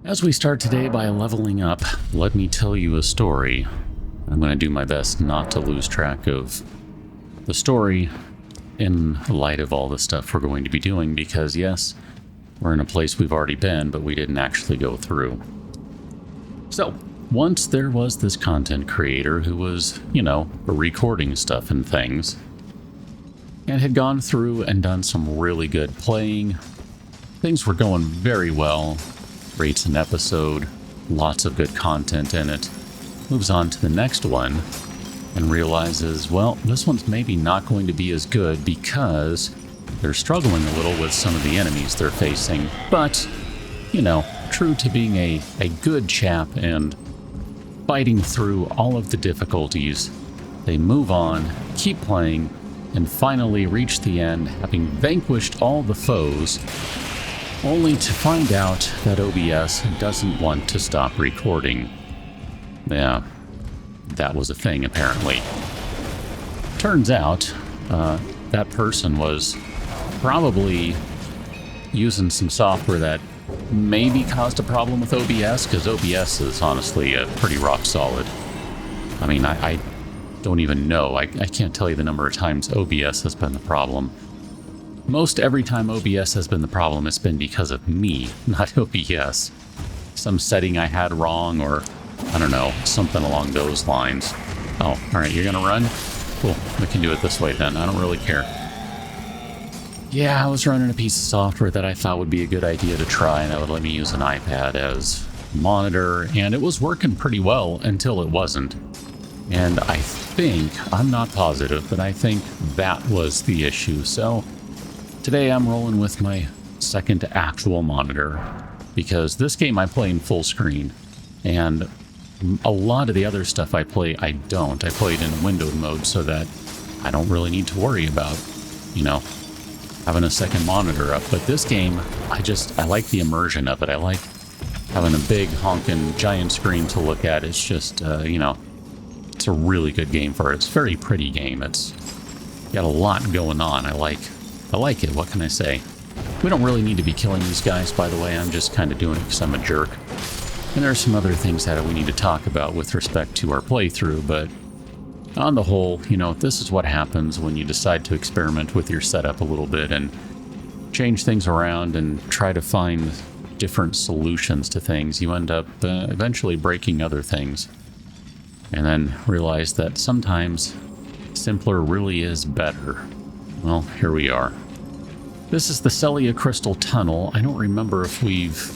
As we start today by leveling up, let me tell you a story. I'm going to do my best not to lose track of the story in light of all the stuff we're going to be doing, because yes, we're in a place we've already been, but we didn't actually go through. So, once there was this content creator who was, recording stuff and things, and had gone through and done some really good playing. Things were going very well. Rates an episode, lots of good content in it. Moves on to the next one and realizes, well, this one's maybe not going to be as good because they're struggling a little with some of the enemies they're facing. But, true to being a good chap and fighting through all of the difficulties, they move on, keep playing, and finally reach the end, having vanquished all the foes, only to find out that OBS doesn't want to stop recording. Yeah, that was a thing, apparently. Turns out, that person was probably using some software that maybe caused a problem with OBS, because OBS is honestly pretty rock solid. I mean, I don't even know. I can't tell you the number of times OBS has been the problem. Most every time OBS has been the problem, it's been because of me, not OBS. Some setting I had wrong, or, I don't know, something along those lines. Oh, alright, you're gonna run? Cool, we can do it this way then, I don't really care. Yeah, I was running a piece of software that I thought would be a good idea to try, and that would let me use an iPad as monitor, and it was working pretty well until it wasn't. And I think, I'm not positive, but I think that was the issue, so today I'm rolling with my second actual monitor, because this game I play in full screen, and a lot of the other stuff I play, I don't. I play it in windowed mode so that I don't really need to worry about, having a second monitor up. But this game, I like the immersion of it. I like having a big honking giant screen to look at. It's just, it's a really good game for it. It's a very pretty game. It's got a lot going on. I like it, what can I say? We don't really need to be killing these guys, by the way. I'm just kind of doing it because I'm a jerk. And there are some other things that we need to talk about with respect to our playthrough, but on the whole, this is what happens when you decide to experiment with your setup a little bit and change things around and try to find different solutions to things. You end up eventually breaking other things, and then realize that sometimes simpler really is better. Well, here we are. This is the Sellia Crystal Tunnel. I don't remember if we've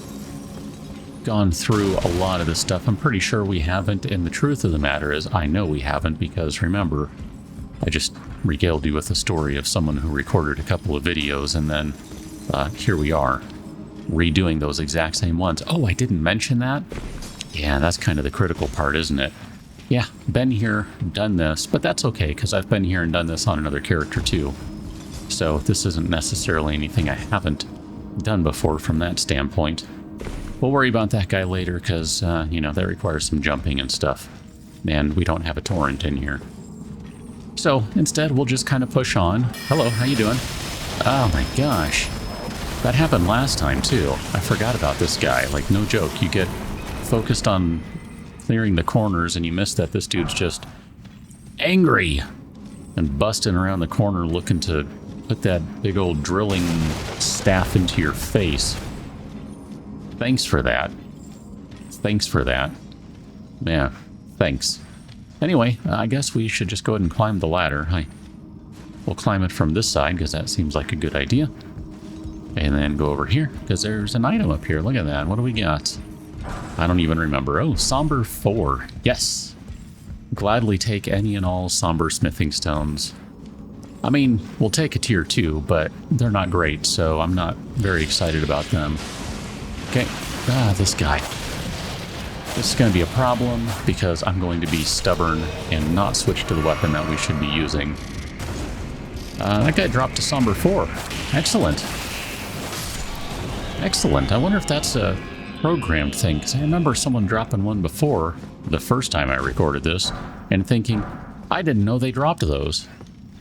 gone through a lot of this stuff. I'm pretty sure we haven't, and the truth of the matter is I know we haven't, because remember, I just regaled you with the story of someone who recorded a couple of videos, and then here we are, redoing those exact same ones. Oh, I didn't mention that? Yeah, that's kind of the critical part, isn't it? Yeah, been here, done this, but that's okay, because I've been here and done this on another character too. So this isn't necessarily anything I haven't done before from that standpoint. We'll worry about that guy later, because, that requires some jumping and stuff. And we don't have a torrent in here. So, instead, we'll just kind of push on. Hello, how you doing? Oh my gosh. That happened last time, too. I forgot about this guy. Like, no joke. You get focused on clearing the corners, and you miss that this dude's just angry and busting around the corner looking to put that big old drilling staff into your face. Thanks for that. Thanks for that. Yeah, thanks. Anyway, I guess we should just go ahead and climb the ladder. We'll climb it from this side, because that seems like a good idea. And then go over here, because there's an item up here. Look at that. What do we got? I don't even remember. Oh, Somber 4. Yes. Gladly take any and all Somber smithing stones. I mean, we'll take a tier 2, but they're not great, so I'm not very excited about them. Okay. This guy. This is going to be a problem, because I'm going to be stubborn and not switch to the weapon that we should be using. That guy dropped to Somber 4. Excellent. Excellent. I wonder if that's a programmed thing, because I remember someone dropping one before, the first time I recorded this, and thinking, I didn't know they dropped those.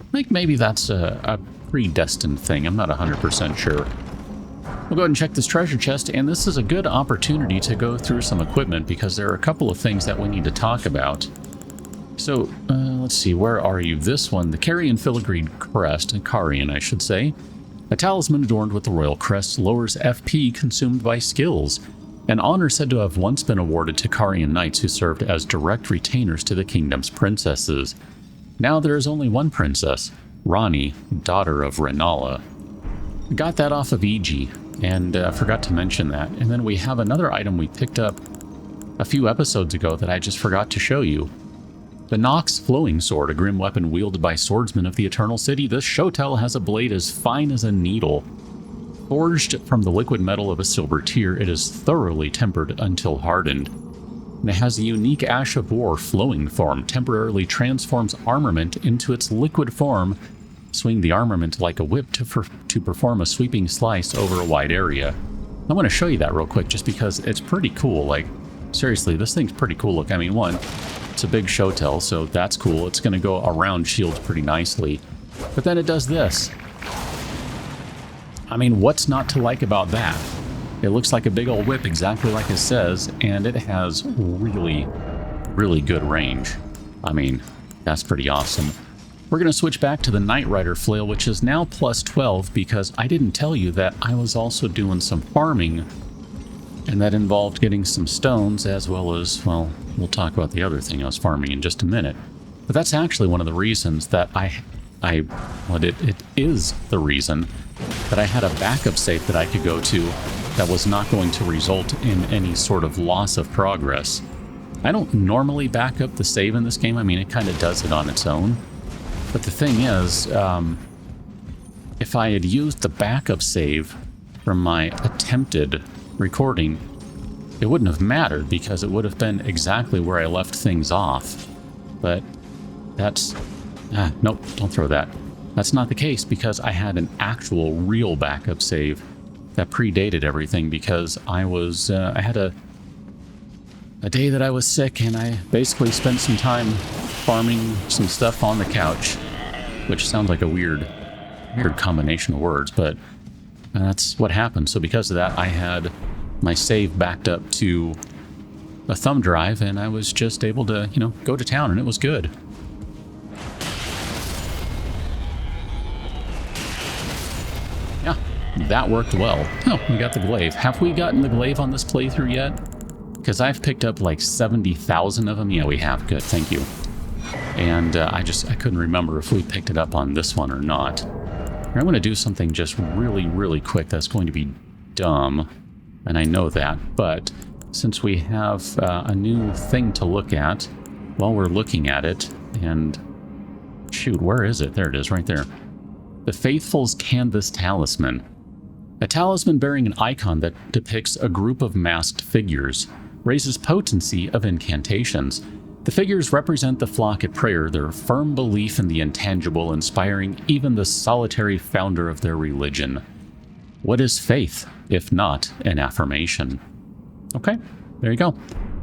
I think maybe that's a predestined thing. I'm not 100% sure. We'll go ahead and check this treasure chest, and this is a good opportunity to go through some equipment because there are a couple of things that we need to talk about. So, let's see, where are you? This one, the Carian Filigreed Crest, Carian, I should say. A talisman adorned with the royal crest lowers FP consumed by skills. An honor said to have once been awarded to Carian knights who served as direct retainers to the kingdom's princesses. Now there is only one princess, Rani, daughter of Renala. Got that off of EG, and forgot to mention that. And then we have another item we picked up a few episodes ago that I just forgot to show you. The Nox Flowing Sword, a grim weapon wielded by swordsmen of the Eternal City. This shotel has a blade as fine as a needle. Forged from the liquid metal of a silver tear, it is thoroughly tempered until hardened. And it has a unique Ash of War flowing form, temporarily transforms armament into its liquid form. Swing the armament like a whip to perform a sweeping slice over a wide area. I want to show you that real quick just because it's pretty cool. Like, seriously, this thing's pretty cool. Look, I mean, one, it's a big shotel, so that's cool. It's going to go around shields pretty nicely. But then it does this. I mean, what's not to like about that? It looks like a big old whip, exactly like it says, and it has really, really good range. I mean, that's pretty awesome. We're going to switch back to the Knight Rider flail, which is now plus 12, because I didn't tell you that I was also doing some farming, and that involved getting some stones, as well as, well, we'll talk about the other thing I was farming in just a minute. But that's actually one of the reasons that it is the reason that I had a backup save that I could go to that was not going to result in any sort of loss of progress. I don't normally back up the save in this game. I mean, it kind of does it on its own. But the thing is, if I had used the backup save from my attempted recording, it wouldn't have mattered because it would have been exactly where I left things off. But that's... nope, don't throw that. That's not the case because I had an actual real backup save that predated everything because I had a day that I was sick and I basically spent some time farming some stuff on the couch, which sounds like a weird combination of words, but that's what happened. So because of that, I had my save backed up to a thumb drive and I was just able to, go to town and it was good. Yeah, that worked well. Oh, we got the glaive. Have we gotten the glaive on this playthrough yet? Because I've picked up like 70,000 of them. Yeah, we have. Good, thank you. And I couldn't remember if we picked it up on this one or not. I'm going to do something just really, really quick that's going to be dumb, and I know that, but since we have a new thing to look at while we're looking at it, and shoot, where is it? There it is, right there. The Faithful's Canvas Talisman. A talisman bearing an icon that depicts a group of masked figures, raises potency of incantations. The figures represent the flock at prayer, their firm belief in the intangible, inspiring even the solitary founder of their religion. What is faith, if not an affirmation? Okay, there you go.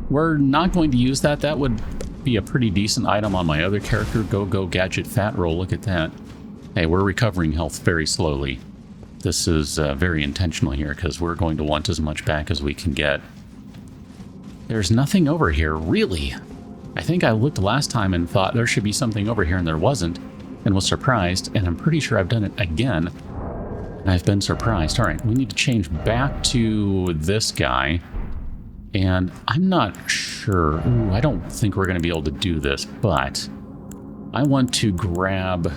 We're not going to use that. That would be a pretty decent item on my other character, Go Gadget Fat Roll. Look at that. Hey, we're recovering health very slowly. This is very intentional here because we're going to want as much back as we can get. There's nothing over here, really. I think I looked last time and thought there should be something over here and there wasn't, and was surprised, and I'm pretty sure I've done it again, and I've been surprised. All right, we need to change back to this guy, and I'm not sure. Ooh, I don't think we're going to be able to do this, but I want to grab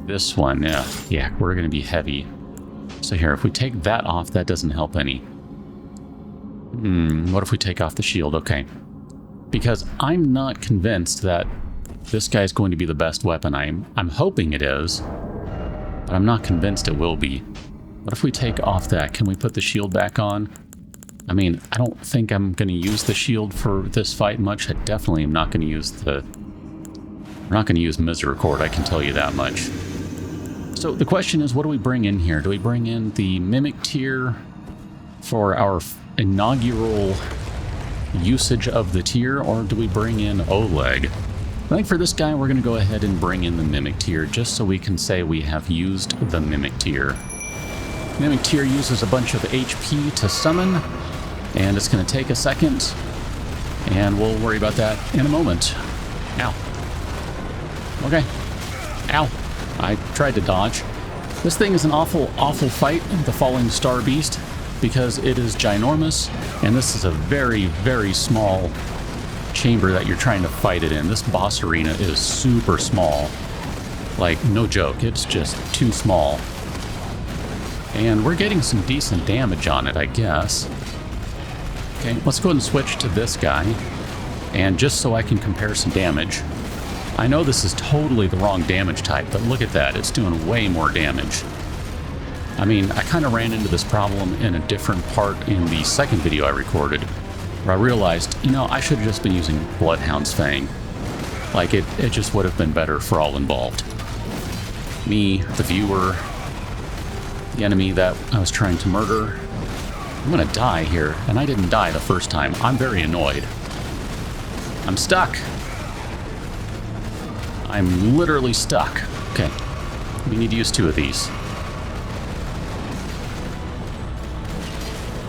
this one. Yeah, we're going to be heavy. So here, if we take that off, that doesn't help any. What if we take off the shield? Okay. Because I'm not convinced that this guy's going to be the best weapon. I'm hoping it is, but I'm not convinced it will be. What if we take off that? Can we put the shield back on? I mean, I don't think I'm going to use the shield for this fight much. I definitely am not going to use We're not going to use Misericord, I can tell you that much. So the question is, what do we bring in here? Do we bring in the Mimic tier for our inaugural usage of the tier, or do we bring in Oleg? I think for this guy, we're going to go ahead and bring in the Mimic tier, just so we can say we have used the Mimic tier. Mimic Tier uses a bunch of HP to summon, and it's going to take a second, and we'll worry about that in a moment. Ow. Okay. Ow. I tried to dodge. This thing is an awful, awful fight, the Falling Star Beast, because it is ginormous, and this is a very, very small chamber that you're trying to fight it in. This boss arena is super small. Like, no joke, it's just too small. And we're getting some decent damage on it, I guess. Okay, let's go ahead and switch to this guy. And just so I can compare some damage. I know this is totally the wrong damage type, but look at that, it's doing way more damage. I mean, I kind of ran into this problem in a different part in the second video I recorded, where I realized, you know, I should have just been using Bloodhound's Fang. Like, it just would have been better for all involved. Me, the viewer, the enemy that I was trying to murder. I'm gonna die here, and I didn't die the first time. I'm very annoyed. I'm stuck. I'm literally stuck. Okay, we need to use 2 of these.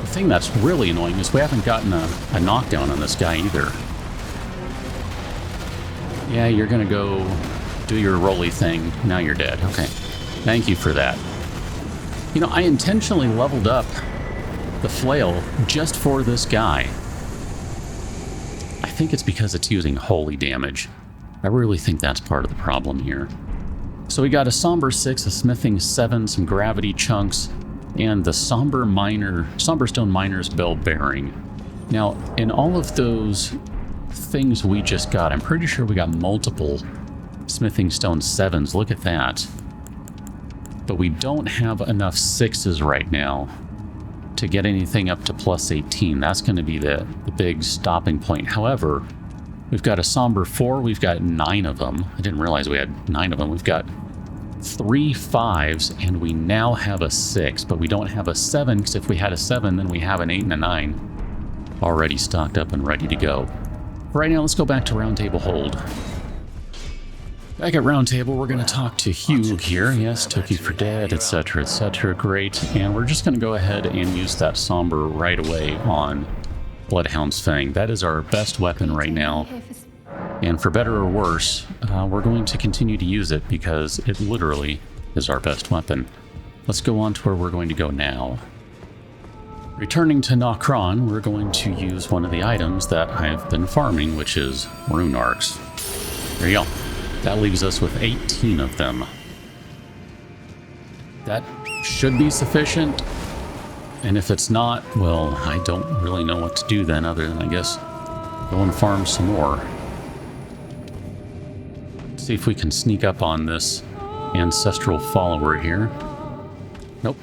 The thing that's really annoying is we haven't gotten a knockdown on this guy either. Yeah, you're gonna go do your rolly thing. Now you're dead. Okay, thank you for that. You know, I intentionally leveled up the flail just for this guy. I think it's because it's using holy damage. I really think that's part of the problem here. So we got a Somber 6, a Smithing 7, some Gravity Chunks, and the Somber Stone Miner's Bell Bearing. Now, in all of those things we just got, I'm pretty sure we got multiple Smithing Stone 7s. Look at that. But we don't have enough 6s right now to get anything up to plus 18. That's going to be the big stopping point. However, we've got a Somber 4. We've got 9 of them. I didn't realize we had 9 of them. We've got 3 5s, and we now have a 6, but we don't have a 7, because if we had a 7, then we have an 8 and a 9 already stocked up and ready to go. Right now, let's go back to Round Table Hold. Back at Round Table, we're going to talk to Hugh here. Yes, took you for dead, etc., etc. Great. And we're just going to go ahead and use that Somber right away on Bloodhound's Fang. That is our best weapon right now. And for better or worse, we're going to continue to use it because it literally is our best weapon. Let's go on to where we're going to go now. Returning to Nokron, we're going to use one of the items that I've been farming, which is Rune Arcs. There you go. That leaves us with 18 of them. That should be sufficient. And if it's not, well, I don't really know what to do then, other than, I guess, go and farm some more. Let's see if we can sneak up on this ancestral follower here. Nope.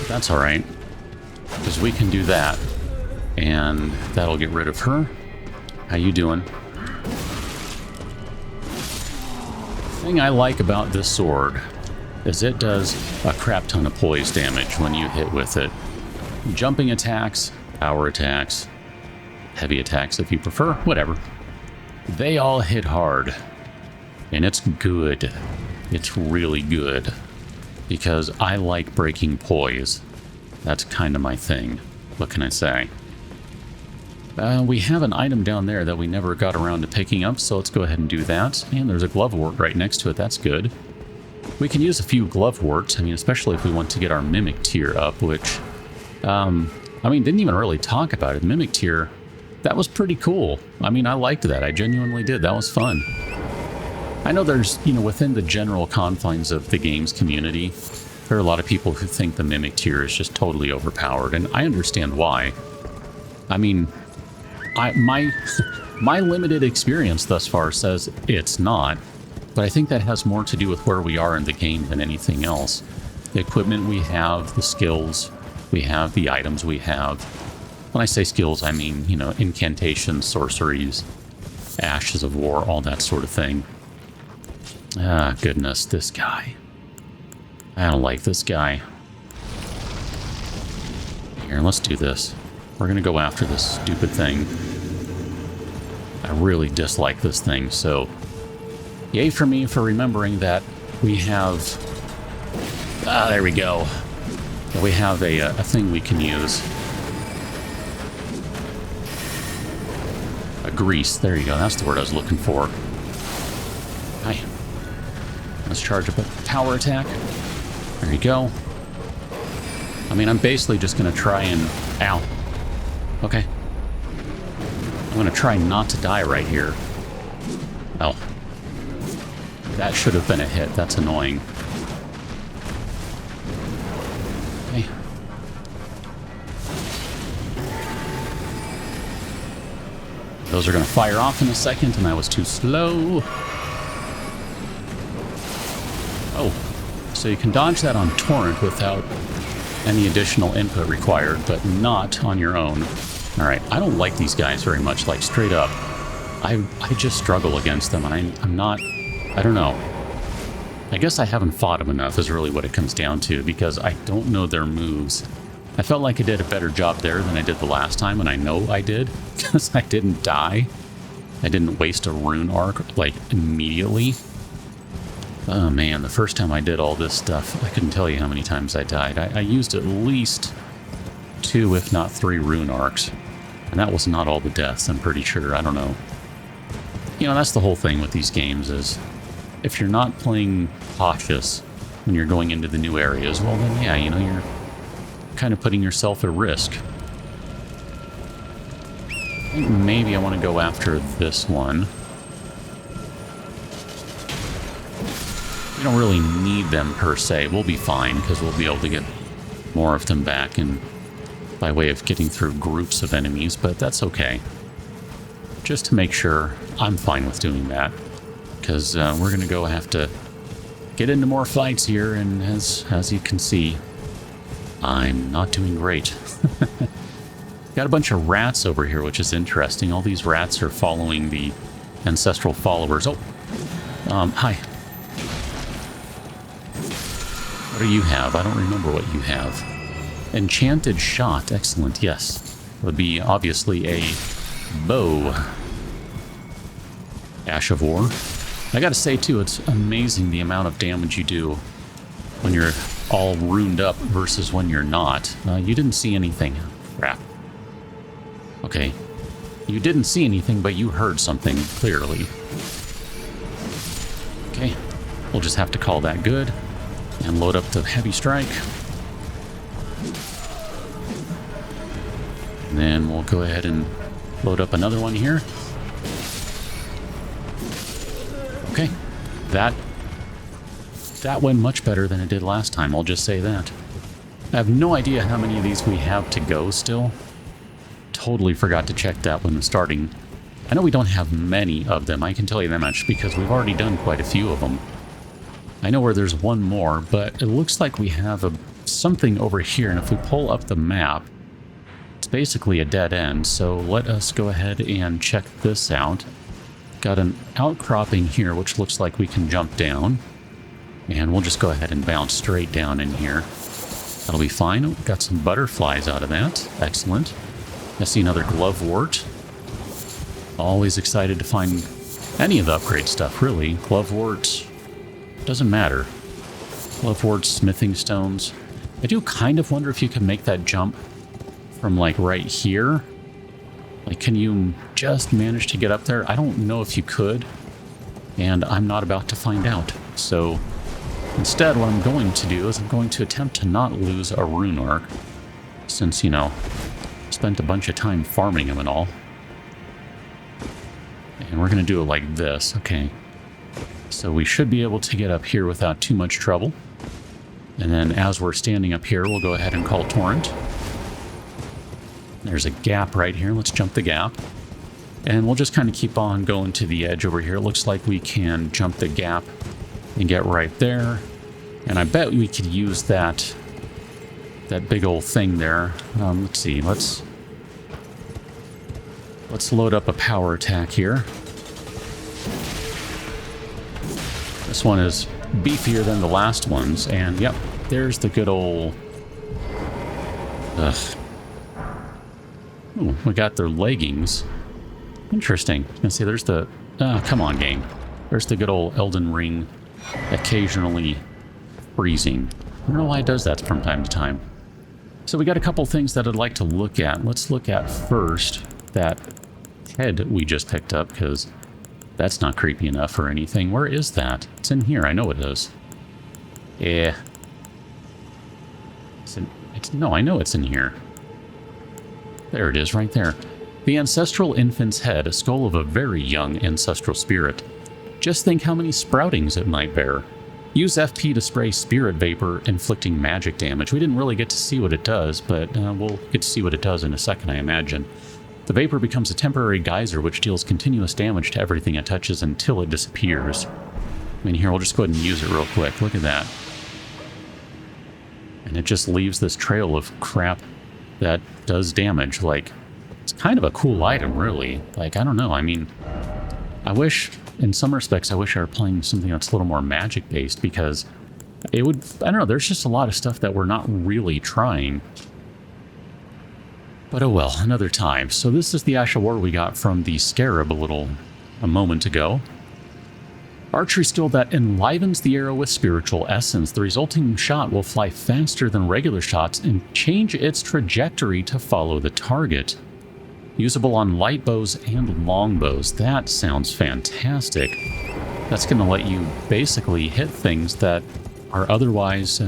That's alright, because we can do that, and that'll get rid of her. How you doing? The thing I like about this sword is it does a crap ton of poise damage when you hit with it. Jumping attacks, power attacks, heavy attacks if you prefer, whatever. They all hit hard, and it's good. It's really good, because I like breaking poise. That's kind of my thing. What can I say? We have an item down there that we never got around to picking up, so let's go ahead and do that. And there's a glovewort right next to it. That's good. We can use a few gloveworts, I mean, especially if we want to get our Mimic tier up, which, I mean, didn't even really talk about it. Mimic tier, that was pretty cool. I mean, I liked that. I genuinely did. That was fun. I know there's, you know, within the general confines of the games community, there are a lot of people who think the Mimic tier is just totally overpowered, and I understand why. I mean, my limited experience thus far says it's not, but I think that has more to do with where we are in the game than anything else. The equipment we have, the skills we have, the items we have. When I say skills, I mean, you know, incantations, sorceries, ashes of war, all that sort of thing. Ah, goodness, this guy. I don't like this guy. Here, let's do this. We're gonna go after this stupid thing. I really dislike this thing, so yay for me for remembering that we have... Ah, there we go. We have a thing we can use. A grease. There you go. That's the word I was looking for. Hi. Let's charge up a power attack. There you go. I mean, I'm basically just going to try and... Ow. Okay. I'm going to try not to die right here. Oh. That should have been a hit. That's annoying. Okay. Those are going to fire off in a second, and I was too slow. Oh. So you can dodge that on Torrent without any additional input required, but not on your own. Alright, I don't like these guys very much, like straight up. I just struggle against them, and I'm not... I don't know. I guess I haven't fought them enough is really what it comes down to, because I don't know their moves. I felt like I did a better job there than I did the last time, and I know I did, because I didn't die. I didn't waste a rune arc, like, immediately. Oh man, the first time I did all this stuff, I couldn't tell you how many times I died. I used at least 2, if not 3 rune arcs. And that was not all the deaths, I'm pretty sure. I don't know. You know, that's the whole thing with these games is, if you're not playing cautious when you're going into the new areas, well then yeah, you know, you're kind of putting yourself at risk. I think maybe I want to go after this one. We don't really need them per se. We'll be fine because we'll be able to get more of them back and by way of getting through groups of enemies, but that's okay. Just to make sure, I'm fine with doing that because we're going to go have to get into more fights here, and as you can see, I'm not doing great. Got a bunch of rats over here, which is interesting. All these rats are following the ancestral followers. Oh, hi. What do you have? I don't remember what you have. Enchanted shot. Excellent, yes. Would be obviously a bow. Ash of War. I gotta say, too, it's amazing the amount of damage you do when you're all runed up versus when you're not. You didn't see anything. Crap. Okay. You didn't see anything, but you heard something, clearly. Okay. We'll just have to call that good. And load up the heavy strike. And then we'll go ahead and load up another one here. Okay. That went much better than it did last time, I'll just say that. I have no idea how many of these we have to go still. Totally forgot to check that when starting. I know we don't have many of them, I can tell you that much, because we've already done quite a few of them. I know where there's one more, but it looks like we have something over here, and if we pull up the map, it's basically a dead end, so let us go ahead and check this out. Got an outcropping here, which looks like we can jump down, and we'll just go ahead and bounce straight down in here. That'll be fine. Oh, got some butterflies out of that. Excellent. I see another glovewort. Always excited to find any of the upgrade stuff, really. Glovewort... doesn't matter. Glovewort, smithing stones. I do kind of wonder if you can make that jump from, like, right here. Like, can you just manage to get up there? I don't know if you could, and I'm not about to find out. So, instead, what I'm going to do is I'm going to attempt to not lose a rune arc, since, you know, spent a bunch of time farming them and all. And we're going to do it like this. Okay. So we should be able to get up here without too much trouble. And then as we're standing up here, we'll go ahead and call Torrent. There's a gap right here. Let's jump the gap. And we'll just kind of keep on going to the edge over here. It looks like we can jump the gap and get right there. And I bet we could use that big old thing there. Let's see. Let's load up a power attack here. This one is beefier than the last ones, and yep, there's the good old... Ugh. Ooh, we got their leggings. Interesting. I can see there's the... come on, game. There's the good old Elden Ring occasionally freezing. I don't know why it does that from time to time. So we got a couple things that I'd like to look at. Let's look at first that head we just picked up, because that's not creepy enough or anything. Where is that? It's in here. I know it is. Yeah. No, I know it's in here. There it is, right there. The ancestral infant's head, a skull of a very young ancestral spirit. Just think how many sproutings it might bear. Use FP to spray spirit vapor, inflicting magic damage. We didn't really get to see what it does, but we'll get to see what it does in a second, I imagine. The vapor becomes a temporary geyser which deals continuous damage to everything it touches until it disappears. I mean, here, we'll just go ahead and use it real quick. Look at that. And it just leaves this trail of crap that does damage. Like, it's kind of a cool item, really. Like, I don't know. I mean, I wish, in some respects, I wish I were playing something that's a little more magic-based, because it would, I don't know, there's just a lot of stuff that we're not really trying. But oh well, another time. So this is the Ash of War we got from the Scarab a moment ago. Archery skill that enlivens the arrow with spiritual essence. The resulting shot will fly faster than regular shots and change its trajectory to follow the target. Usable on light bows and long bows. That sounds fantastic. That's going to let you basically hit things that are otherwise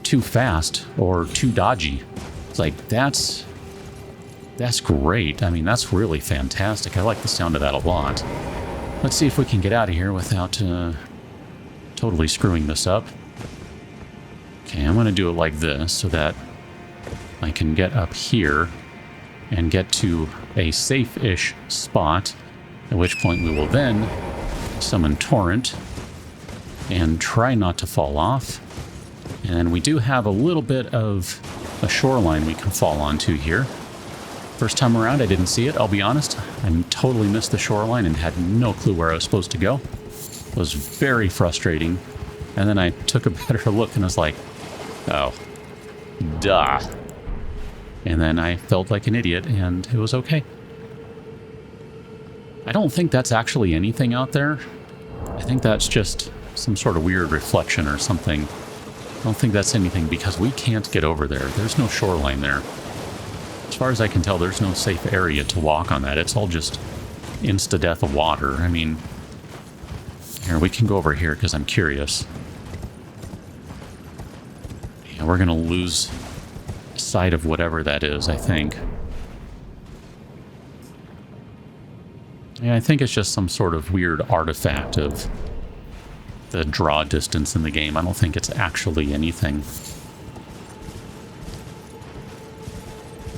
too fast or too dodgy. It's like, that's great. I mean, that's really fantastic. I like the sound of that a lot. Let's see if we can get out of here without totally screwing this up. Okay, I'm going to do it like this so that I can get up here and get to a safe-ish spot, at which point we will then summon Torrent and try not to fall off. And we do have a little bit of a shoreline we can fall onto here. First time around, I didn't see it, I'll be honest. I totally missed the shoreline and had no clue where I was supposed to go. It was very frustrating. And then I took a better look and was like, oh, duh. And then I felt like an idiot, and it was okay. I don't think that's actually anything out there. I think that's just some sort of weird reflection or something. I don't think that's anything, because we can't get over there. There's no shoreline there. As far as I can tell, there's no safe area to walk on that. It's all just insta-death of water. I mean, here, we can go over here because I'm curious. Yeah, we're going to lose sight of whatever that is, I think. Yeah, I think it's just some sort of weird artifact of the draw distance in the game. I don't think it's actually anything.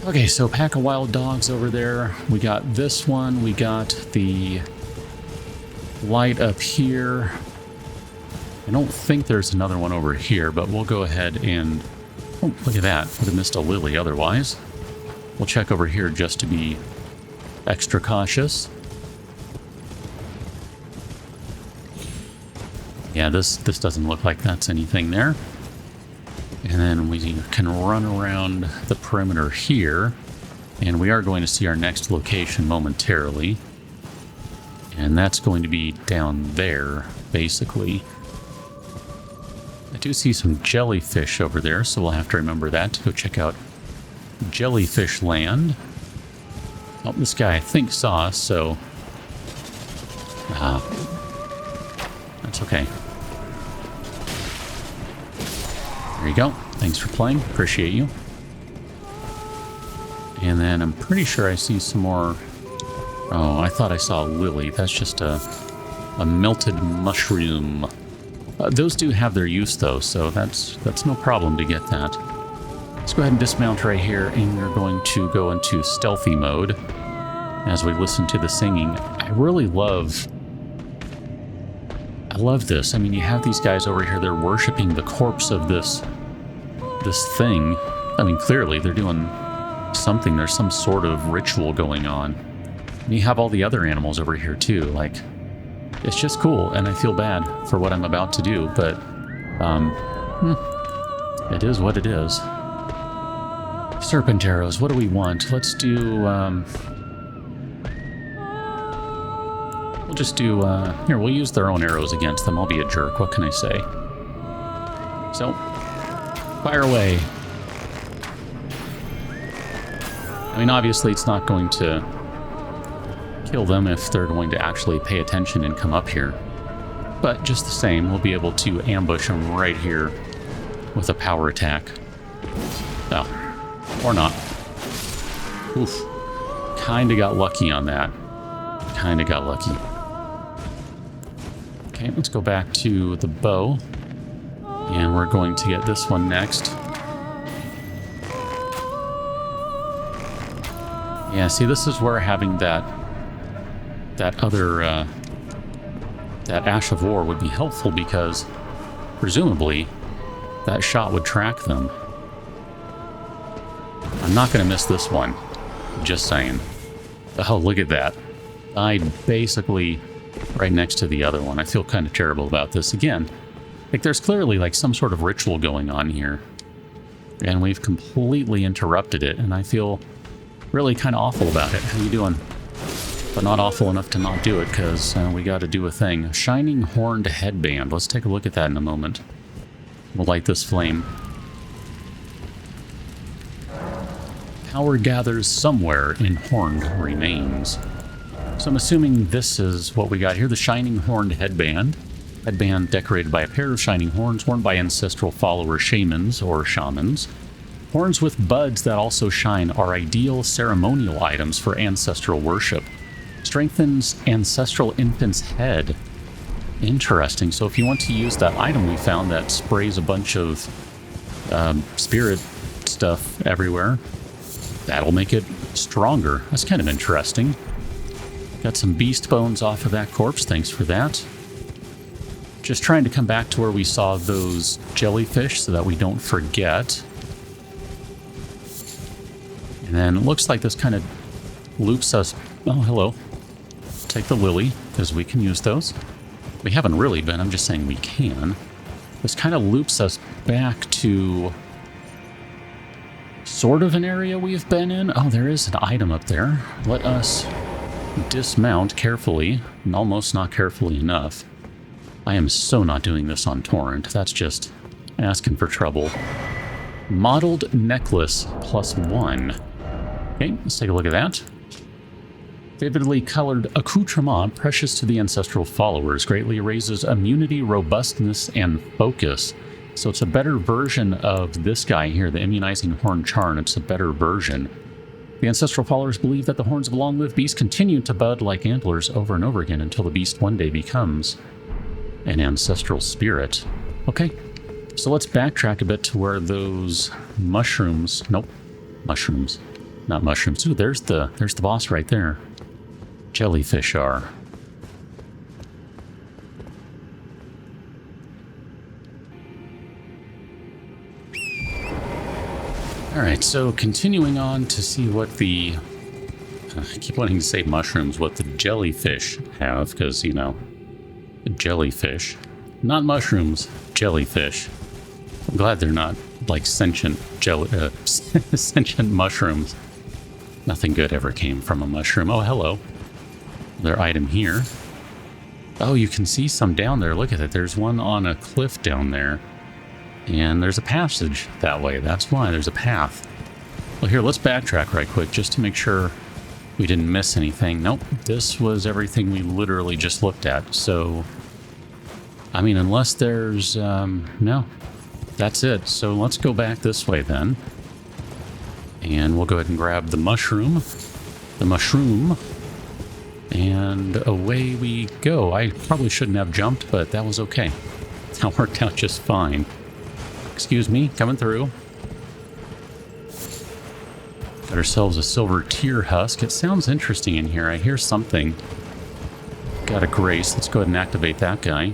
Okay, so pack of wild dogs over there. We got this one. We got the light up here. I don't think there's another one over here, but we'll go ahead and... Oh, look at that. Would have missed a lily otherwise. We'll check over here just to be extra cautious. Yeah, this doesn't look like that's anything there. And then we can run around the perimeter here, and we are going to see our next location momentarily. And that's going to be down there, basically. I do see some jellyfish over there, so we'll have to remember that to go check out Jellyfish Land. Oh, this guy I think saw us, so... that's okay. There you go. Thanks for playing. Appreciate you. And then I'm pretty sure I see some more... Oh, I thought I saw a lily. That's just a melted mushroom. Those do have their use, though, so that's no problem to get that. Let's go ahead and dismount right here, and we're going to go into stealthy mode as we listen to the singing. I really love... I love this. I mean, you have these guys over here, they're worshiping the corpse of this thing. I mean, clearly they're doing something. There's some sort of ritual going on. And you have all the other animals over here too. Like, it's just cool, and I feel bad for what I'm about to do, but it is what it is. Serpent arrows, what do we want? Let's do, we'll just do, here, we'll use their own arrows against them. I'll be a jerk, what can I say? So, fire away. I mean, obviously it's not going to kill them if they're going to actually pay attention and come up here. But just the same, we'll be able to ambush them right here with a power attack. Oh, or not. Oof. Kinda got lucky on that. Kinda got lucky. Okay, let's go back to the bow. And we're going to get this one next. Yeah, see, this is where having that other, that Ash of War would be helpful because, presumably, that shot would track them. I'm not going to miss this one. Just saying. Oh, look at that. Died basically right next to the other one. I feel kind of terrible about this. Again, like there's clearly like some sort of ritual going on here. And we've completely interrupted it, and I feel really kind of awful about it. How you doing? But not awful enough to not do it, because we got to do a thing. A shining horned headband. Let's take a look at that in a moment. We'll light this flame. Power gathers somewhere in horned remains. So I'm assuming this is what we got here. The shining horned headband. Headband decorated by a pair of shining horns worn by ancestral follower shamans or shamans. Horns with buds that also shine are ideal ceremonial items for ancestral worship. Strengthens ancestral infant's head. Interesting. So if you want to use that item we found that sprays a bunch of spirit stuff everywhere, that'll make it stronger. That's kind of interesting. Got some beast bones off of that corpse. Thanks for that. Just trying to come back to where we saw those jellyfish so that we don't forget. And then it looks like this kind of loops us... Oh, hello. Take the lily, because we can use those. We haven't really been, I'm just saying we can. This kind of loops us back to sort of an area we've been in. Oh, there is an item up there. Let us dismount carefully, and almost not carefully enough. I am so not doing this on torrent. That's just asking for trouble. Mottled necklace +1. Okay, let's take a look at that. Vividly colored accoutrement, precious to the ancestral followers, greatly raises immunity, robustness, and focus. So it's a better version of this guy here, the immunizing horn charn. It's a better version. The ancestral followers believe that the horns of a long-lived beast continue to bud like antlers over and over again until the beast one day becomes an ancestral spirit. Okay, so let's backtrack a bit to where those mushrooms... Nope, mushrooms. Not mushrooms. Ooh, there's the boss right there. Jellyfish are. Alright, so continuing on to see what the... I keep wanting to say mushrooms, what the jellyfish have, because, you know, jellyfish. Not mushrooms, jellyfish. I'm glad they're not, like, sentient sentient mushrooms. Nothing good ever came from a mushroom. Oh, hello. Their item here. Oh, you can see some down there. Look at it. There's one on a cliff down there. And there's a passage that way. That's why there's a path. Well, here, let's backtrack right quick just to make sure we didn't miss anything. Nope. This was everything we literally just looked at. So, I mean, unless there's... no. That's it. So let's go back this way then. And we'll go ahead and grab the mushroom. The mushroom. And away we go. I probably shouldn't have jumped, but that was okay. That worked out just fine. Excuse me, coming through. Got ourselves a silver tear husk. It sounds interesting in here. I hear something. Got a grace. Let's go ahead and activate that guy.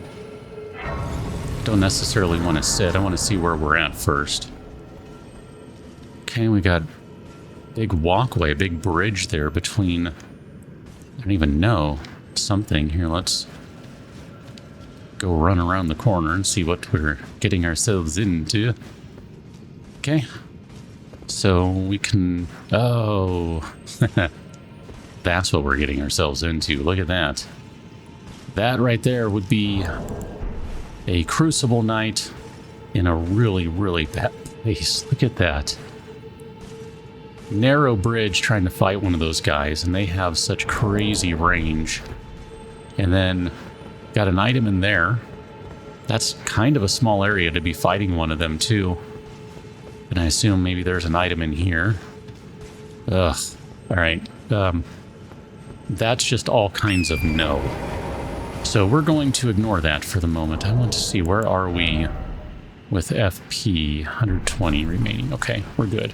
Don't necessarily want to sit. I want to see where we're at first. Okay, we got big walkway, big bridge there between... I don't even know. Something. Here, let's go run around the corner and see what we're getting ourselves into. Okay. So we can... Oh. That's what we're getting ourselves into. Look at that. That right there would be a Crucible Knight in a really, really bad place. Look at that. narrow bridge trying to fight one of those guys, and they have such crazy range. And then got an item in there. That's kind of a small area to be fighting one of them too. And I assume maybe there's an item in here. Ugh. Alright. That's just all kinds of no. So we're going to ignore that for the moment. I want to see, where are we with FP? 120 remaining. Okay, we're good.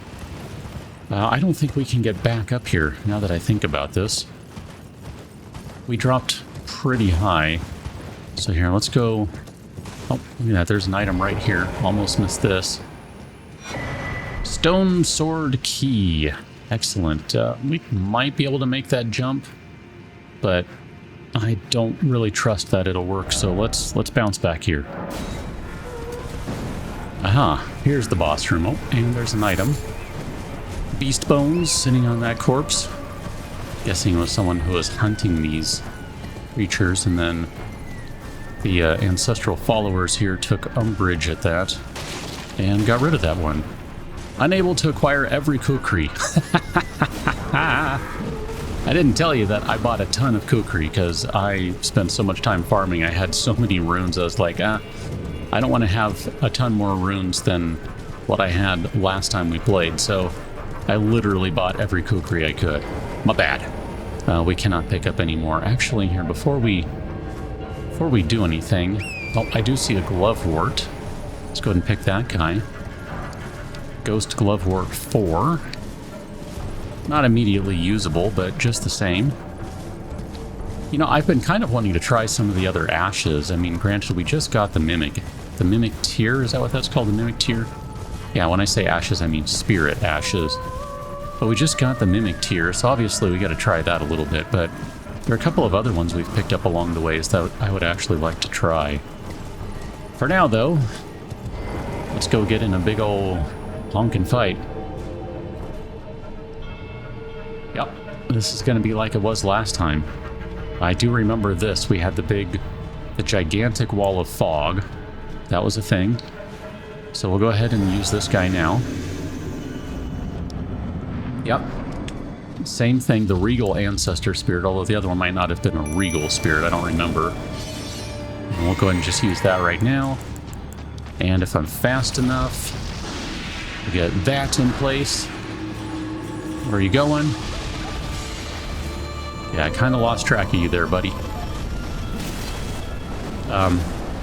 I don't think we can get back up here, now that I think about this. We dropped pretty high. So here, let's go... Oh, look at that, there's an item right here. Almost missed this. Stone Sword Key. Excellent. We might be able to make that jump, but I don't really trust that it'll work, so let's bounce back here. Aha, here's the boss room. Oh, and there's an item. Beast bones sitting on that corpse. Guessing it was someone who was hunting these creatures, and then the ancestral followers here took umbrage at that and got rid of that one. Unable to acquire every kukri. I didn't tell you that I bought a ton of kukri because I spent so much time farming. I had so many runes. I was like, I don't want to have a ton more runes than what I had last time we played. So I literally bought every kukri I could. My bad. We cannot pick up any more. Actually, here, before we do anything... Oh, I do see a glovewort. Let's go ahead and pick that guy. Ghost Glovewort 4. Not immediately usable, but just the same. You know, I've been kind of wanting to try some of the other ashes. I mean, granted, we just got the Mimic. The Mimic Tear, is that what that's called? The Mimic Tear? Yeah, when I say ashes, I mean spirit ashes. But we just got the Mimic Tear, so obviously we got to try that a little bit, but there are a couple of other ones we've picked up along the ways that I would actually like to try. For now, though, let's go get in a big ol' honkin' fight. Yep, this is going to be like it was last time. I do remember this. We had the gigantic wall of fog. That was a thing. So we'll go ahead and use this guy now. Yep. Same thing, the Regal Ancestor spirit, although the other one might not have been a Regal spirit, I don't remember. And we'll go ahead and just use that right now. And if I'm fast enough, we'll get that in place. Where are you going? Yeah, I kind of lost track of you there, buddy.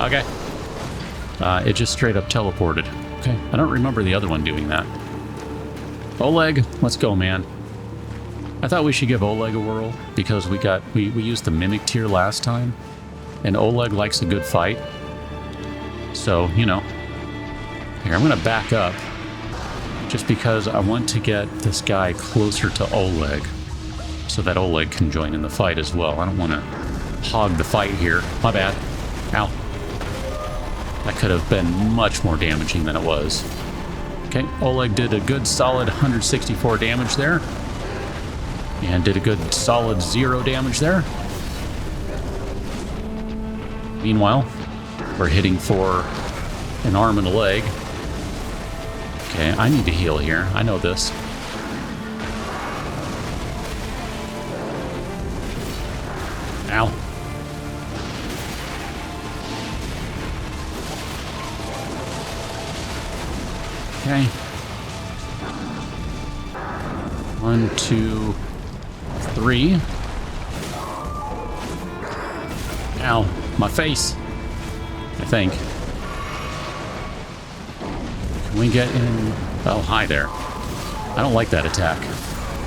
Okay. It just straight up teleported. Okay, I don't remember the other one doing that. Oleg, let's go, man. I thought we should give Oleg a whirl because we used the Mimic Tear last time, and Oleg likes a good fight. So, you know. Here, I'm going to back up just because I want to get this guy closer to Oleg so that Oleg can join in the fight as well. I don't want to hog the fight here. My bad. Ow. That could have been much more damaging than it was. Okay, Oleg did a good solid 164 damage there. And did a good solid 0 damage there. Meanwhile, we're hitting for an arm and a leg. Okay, I need to heal here. I know this. Ow. Okay. 1, 2, 3. Ow, my face. I think. Can we get in? Oh, hi there. I don't like that attack.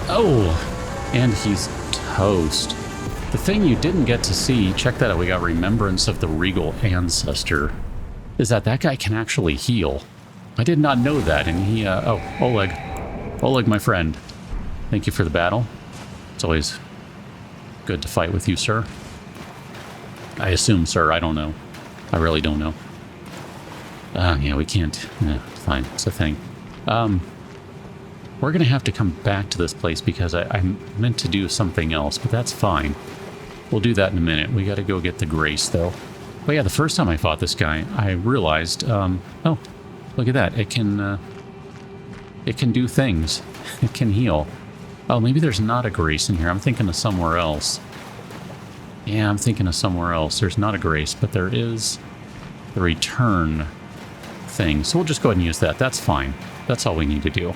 Oh, and he's toast. The thing you didn't get to see, check that out, we got Remembrance of the Regal Ancestor, is that guy can actually heal. I did not know that, and he, oh, Oleg. Oleg, my friend. Thank you for the battle. It's always good to fight with you, sir. I assume, sir, I don't know. I really don't know. Yeah, we can't. Yeah, fine, it's a thing. We're gonna have to come back to this place because I meant to do something else, but that's fine. We'll do that in a minute. We gotta go get the Grace, though. But yeah, the first time I fought this guy, I realized, oh, look at that. It can It can do things. It can heal. Oh, maybe there's not a grace in here. I'm thinking of somewhere else. Yeah, I'm thinking of somewhere else. There's not a grace, but there is the return thing. So we'll just go ahead and use that. That's fine. That's all we need to do.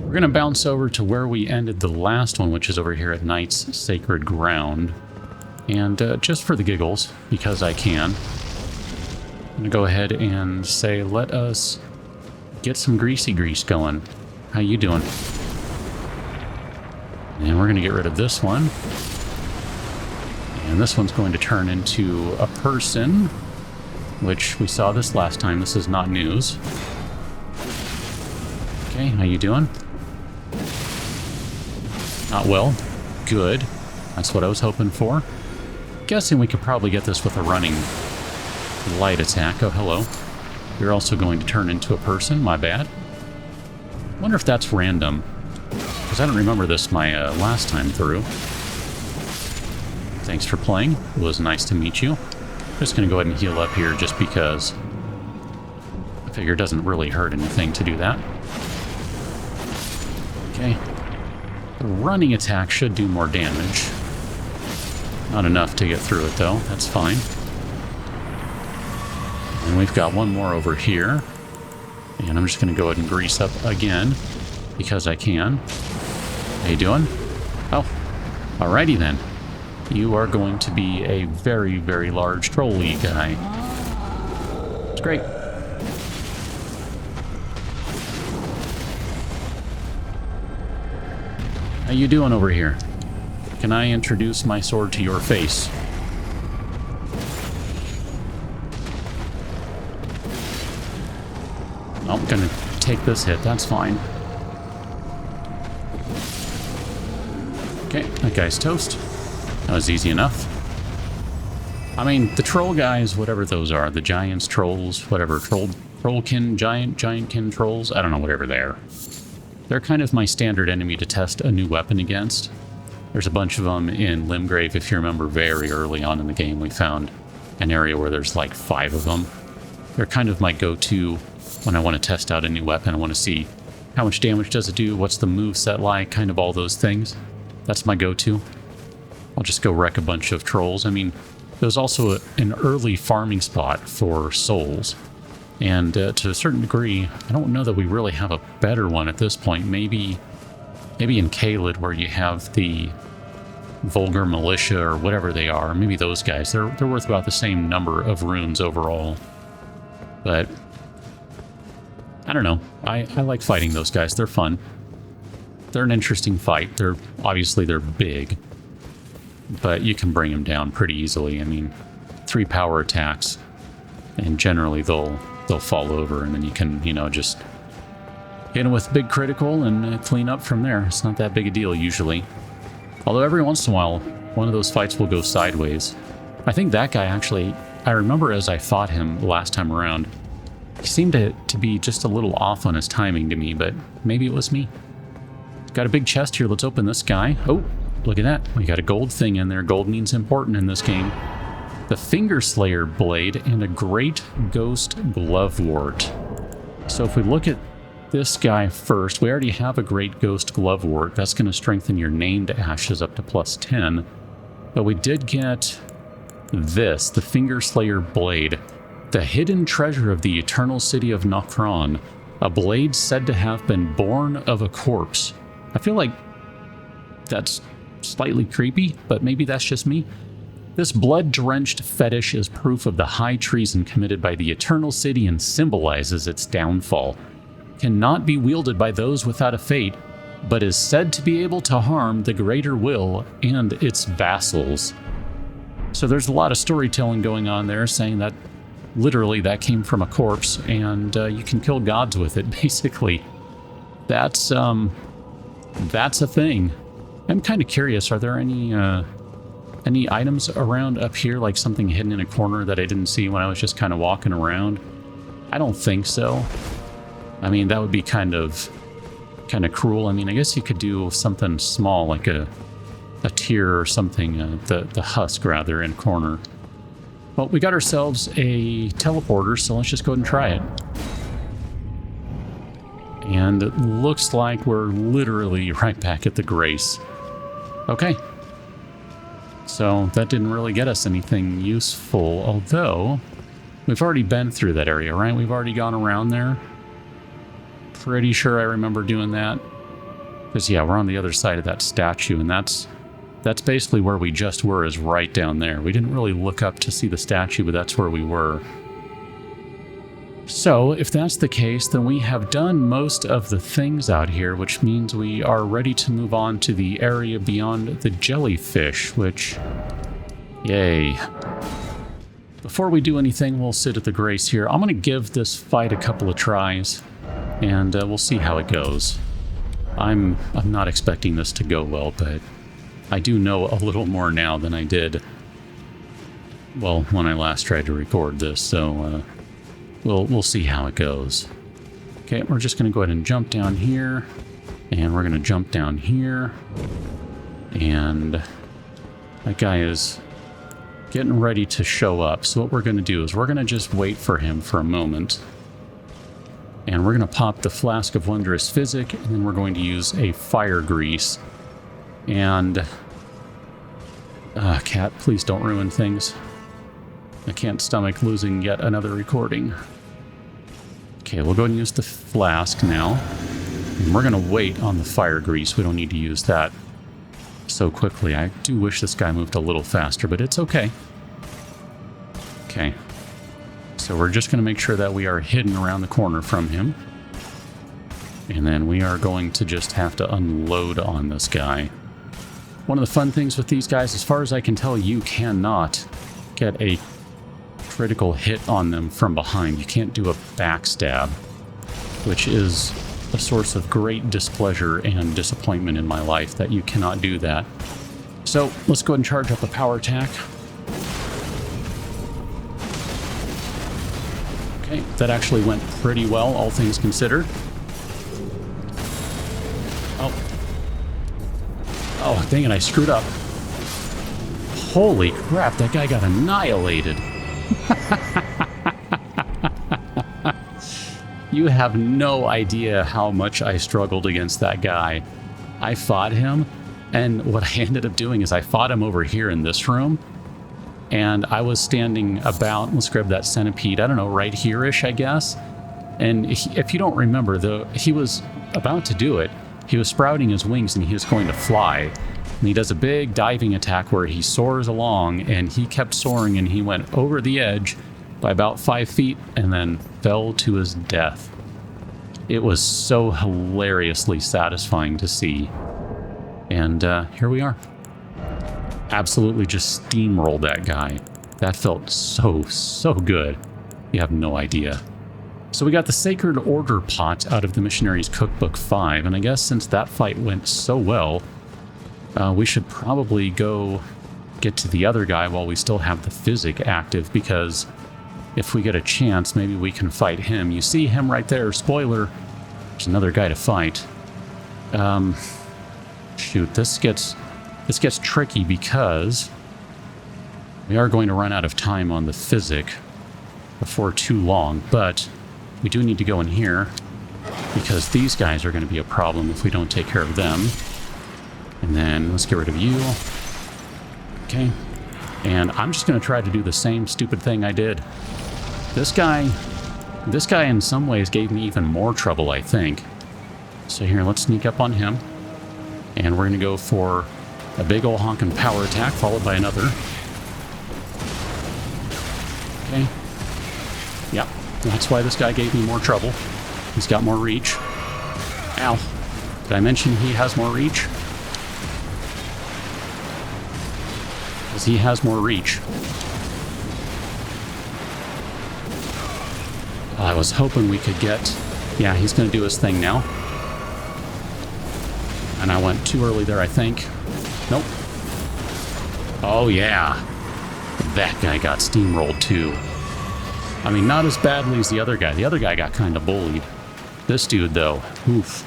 We're going to bounce over to where we ended the last one, which is over here at Knight's Sacred Ground. And just for the giggles, because I can, I'm going to go ahead and say, let us get some greasy grease going. How you doing? And we're going to get rid of this one. And this one's going to turn into a person, which we saw this last time. This is not news. Okay, how you doing? Not well. Good. That's what I was hoping for. Guessing we could probably get this with a running light attack. Oh, hello. You're also going to turn into a person. My bad. Wonder if that's random. Because I don't remember this my last time through. Thanks for playing. It was nice to meet you. Just going to go ahead and heal up here just because I figure it doesn't really hurt anything to do that. Okay. The running attack should do more damage. Not enough to get through it, though. That's fine. And we've got one more over here. And I'm just going to go ahead and grease up again because I can. How you doing? Oh, alrighty then. You are going to be a very, very large troll-y guy. It's great. How you doing over here? Can I introduce my sword to your face? I'm gonna take this hit, that's fine. Okay, that guy's toast. That was easy enough. I mean, the troll guys, whatever those are, the giants, trolls, whatever, trollkin, giantkin trolls, I don't know, whatever they are. They're kind of my standard enemy to test a new weapon against. There's a bunch of them in Limgrave. If you remember, very early on in the game, we found an area where there's like 5 of them. They're kind of my go-to when I want to test out a new weapon. I want to see how much damage does it do, what's the moveset like, kind of all those things. That's my go-to. I'll just go wreck a bunch of trolls. I mean, there's also an early farming spot for souls. And to a certain degree, I don't know that we really have a better one at this point. Maybe in Caelid, where you have the Vulgar Militia or whatever they are. Maybe those guys. They're worth about the same number of runes overall. But I don't know. I like fighting those guys. They're fun. They're an interesting fight. Obviously they're big, but you can bring them down pretty easily. I mean, 3 power attacks, and generally they'll fall over, and then you can, you know, just hit them with big critical and clean up from there. It's not that big a deal usually. Although every once in a while, one of those fights will go sideways. I think that guy actually, I remember as I fought him last time around, he seemed to be just a little off on his timing to me, but maybe it was me. Got a big chest here. Let's open this guy. Oh, look at that. We got a gold thing in there. Gold means important in this game. The Finger Slayer Blade and a Great Ghost Glovewort. So if we look at this guy first, we already have a Great Ghost Glovewort. That's going to strengthen your named ashes up to +10. But we did get this, the Finger Slayer Blade. The hidden treasure of the eternal city of Nokron. A blade said to have been born of a corpse. I feel like that's slightly creepy, but maybe that's just me. This blood-drenched fetish is proof of the high treason committed by the eternal city and symbolizes its downfall. Cannot be wielded by those without a fate, but is said to be able to harm the greater will and its vassals. So there's a lot of storytelling going on there, saying that literally that came from a corpse, and you can kill gods with it, basically. That's a thing. I'm kind of curious, are there any items around up here, like something hidden in a corner that I didn't see when I was just kind of walking around? I don't think so. I mean, that would be kind of cruel. I mean, I guess you could do something small, like a tier or something, the husk, rather, in a corner. Well, we got ourselves a teleporter, so let's just go ahead and try it. And it looks like we're literally right back at the Grace. Okay. So that didn't really get us anything useful, although we've already been through that area, right? We've already gone around there. Pretty sure I remember doing that. Because, yeah, we're on the other side of that statue, and that's basically where we just were, is right down there. We didn't really look up to see the statue, but that's where we were. So, if that's the case, then we have done most of the things out here, which means we are ready to move on to the area beyond the jellyfish, which... Yay. Before we do anything, we'll sit at the Grace here. I'm going to give this fight a couple of tries, and we'll see how it goes. I'm not expecting this to go well, but I do know a little more now than I did, well, when I last tried to record this, so we'll see how it goes. Okay, we're just going to go ahead and jump down here, and we're going to jump down here, and that guy is getting ready to show up. So what we're going to do is we're going to just wait for him for a moment. And we're going to pop the Flask of Wondrous Physic, and then we're going to use a Fire Grease. And... cat, please don't ruin things. I can't stomach losing yet another recording. Okay, we'll go ahead and use the Flask now. And we're going to wait on the Fire Grease. We don't need to use that so quickly. I do wish this guy moved a little faster, but it's okay. Okay. So we're just going to make sure that we are hidden around the corner from him. And then we are going to just have to unload on this guy. One of the fun things with these guys, as far as I can tell, you cannot get a critical hit on them from behind. You can't do a backstab, which is a source of great displeasure and disappointment in my life, that you cannot do that. So let's go ahead and charge up a power attack. Okay, that actually went pretty well, all things considered. Oh, dang it, I screwed up. Holy crap, that guy got annihilated. You have no idea how much I struggled against that guy. I fought him, and what I ended up doing is I fought him over here in this room. And I was standing about, let's grab that centipede, I don't know, right here-ish, I guess. And if you don't remember, he was about to do it. He was sprouting his wings and he was going to fly. And he does a big diving attack where he soars along, and he kept soaring, and he went over the edge by about 5 feet and then fell to his death. It was so hilariously satisfying to see. And here we are. Absolutely just steamrolled that guy. That felt so good. You have no idea. So we got the Sacred Order pot out of the Missionary's Cookbook 5, and I guess since that fight went so well, we should probably go get to the other guy while we still have the Physic active, because if we get a chance, maybe we can fight him. You see him right there, spoiler, there's another guy to fight. Shoot, this gets tricky because we are going to run out of time on the Physic before too long, but we do need to go in here because these guys are going to be a problem if we don't take care of them. And then let's get rid of you. Okay. And I'm just going to try to do the same stupid thing I did. This guy in some ways gave me even more trouble, I think. So here, let's sneak up on him. And we're going to go for a big ol' honkin' power attack, followed by another. Okay. Yep, that's why this guy gave me more trouble. He's got more reach. Ow. Did I mention he has more reach? Because he has more reach. I was hoping we could get... Yeah, he's going to do his thing now. And I went too early there, I think. Nope. Oh, yeah. That guy got steamrolled, too. I mean, not as badly as the other guy. The other guy got kind of bullied. This dude, though, oof.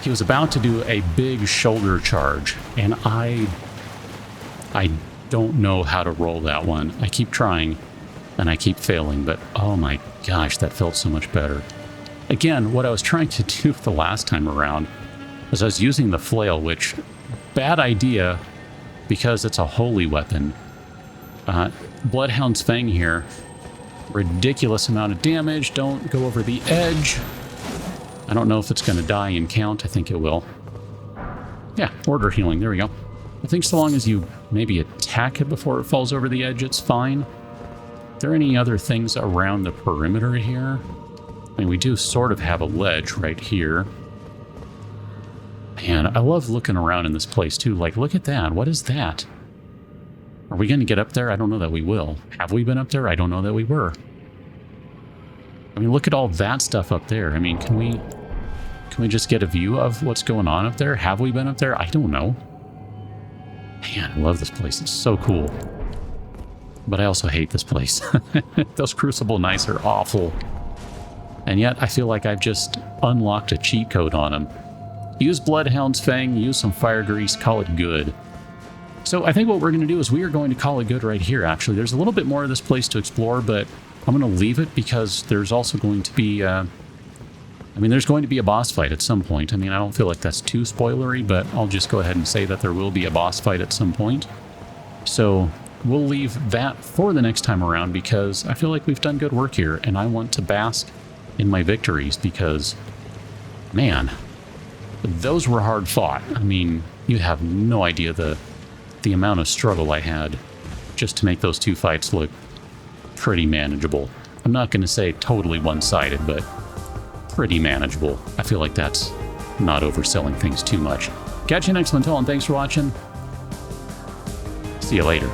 He was about to do a big shoulder charge, and I don't know how to roll that one. I keep trying, and I keep failing, but oh my gosh, that felt so much better. Again, what I was trying to do the last time around was I was using the flail, which, bad idea, because it's a holy weapon. Bloodhound's Fang here, ridiculous amount of damage, don't go over the edge. I don't know if it's going to die in count, I think it will. Yeah, order healing, there we go. I think so long as you maybe attack it before it falls over the edge, it's fine. Are there any other things around the perimeter here? I mean, we do sort of have a ledge right here. Man, I love looking around in this place too. Like, look at that. What is that? Are we going to get up there? I don't know that we will. Have we been up there? I don't know that we were. I mean, look at all that stuff up there. I mean, can we just get a view of what's going on up there? Have we been up there? I don't know. Man, I love this place. It's so cool. But I also hate this place. Those Crucible Knights are awful. And yet, I feel like I've just unlocked a cheat code on them. Use Bloodhound's Fang, use some fire grease, call it good. So I think what we're going to do is we are going to call it good right here, actually. There's a little bit more of this place to explore, but I'm going to leave it because there's also going to be... there's going to be a boss fight at some point. I mean, I don't feel like that's too spoilery, but I'll just go ahead and say that there will be a boss fight at some point. So we'll leave that for the next time around because I feel like we've done good work here, and I want to bask in my victories because, man, those were hard fought. I mean, you have no idea the amount of struggle I had just to make those two fights look pretty manageable. I'm not going to say totally one-sided, but pretty manageable. I feel like that's not overselling things too much. Catch you next one, and thanks for watching. See you later.